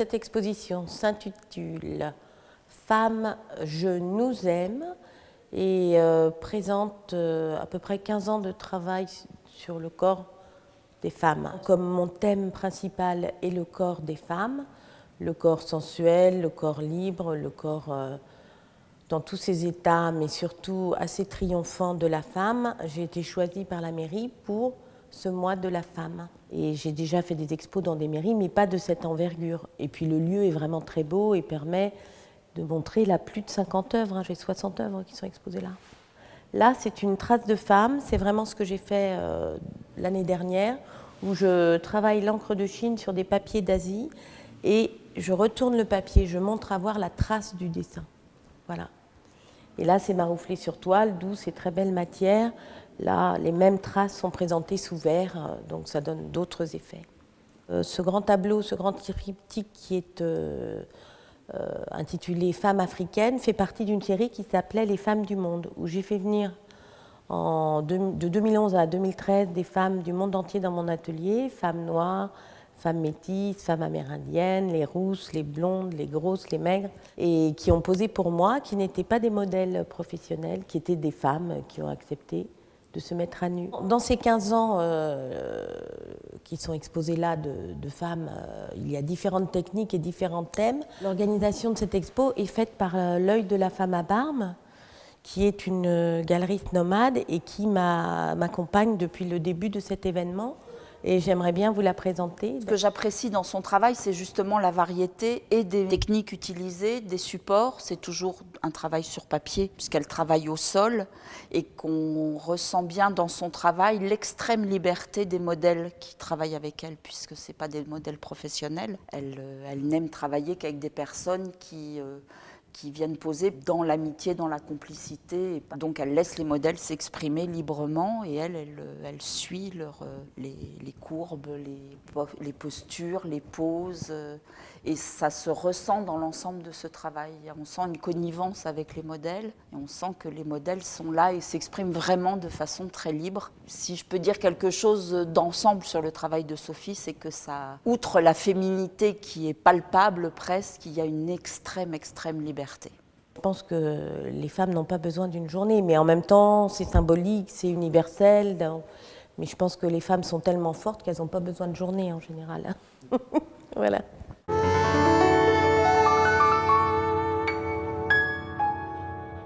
Cette exposition s'intitule « Femmes, je nous aime » et présente à peu près 15 ans de travail sur le corps des femmes. Comme mon thème principal est le corps des femmes, le corps sensuel, le corps libre, le corps dans tous ses états, mais surtout assez triomphant de la femme, j'ai été choisie par la mairie pour ce mois de la femme. Et j'ai déjà fait des expos dans des mairies, mais pas de cette envergure. Et puis le lieu est vraiment très beau et permet de montrer là plus de 50 œuvres. J'ai 60 œuvres qui sont exposées là. Là, c'est une trace de femme. C'est vraiment ce que j'ai fait l'année dernière, où je travaille l'encre de Chine sur des papiers d'Asie et je retourne le papier. Je montre à voir la trace du dessin. Voilà. Et là, c'est marouflé sur toile, douce et très belle matière. Là, les mêmes traces sont présentées sous verre, donc ça donne d'autres effets. Ce grand tableau, ce grand triptyque qui est intitulé « Femmes africaines » fait partie d'une série qui s'appelait « Les femmes du monde », où j'ai fait venir de 2011 à 2013 des femmes du monde entier dans mon atelier, femmes noires, femmes métisses, femmes amérindiennes, les rousses, les blondes, les grosses, les maigres, et qui ont posé pour moi, qui n'étaient pas des modèles professionnels, qui étaient des femmes qui ont accepté de se mettre à nu. Dans ces 15 ans qui sont exposés là de femmes, il y a différentes techniques et différents thèmes. L'organisation de cette expo est faite par l'Œil de la femme à Barme, qui est une galeriste nomade et qui m'accompagne depuis le début de cet événement. Et j'aimerais bien vous la présenter. Ce que j'apprécie dans son travail, c'est justement la variété et des techniques utilisées, des supports. C'est toujours un travail sur papier, puisqu'elle travaille au sol, et qu'on ressent bien dans son travail l'extrême liberté des modèles qui travaillent avec elle, puisque ce n'est pas des modèles professionnels. Elle n'aime travailler qu'avec des personnes qui viennent poser dans l'amitié, dans la complicité. Donc elle laisse les modèles s'exprimer librement et elle suit les courbes, les postures, les poses. Et ça se ressent dans l'ensemble de ce travail. On sent une connivence avec les modèles et on sent que les modèles sont là et s'expriment vraiment de façon très libre. Si je peux dire quelque chose d'ensemble sur le travail de Sophie, c'est que ça, outre la féminité qui est palpable presque, il y a une extrême liberté. Je pense que les femmes n'ont pas besoin d'une journée, mais en même temps, c'est symbolique, c'est universel. Mais je pense que les femmes sont tellement fortes qu'elles n'ont pas besoin de journée en général. Voilà.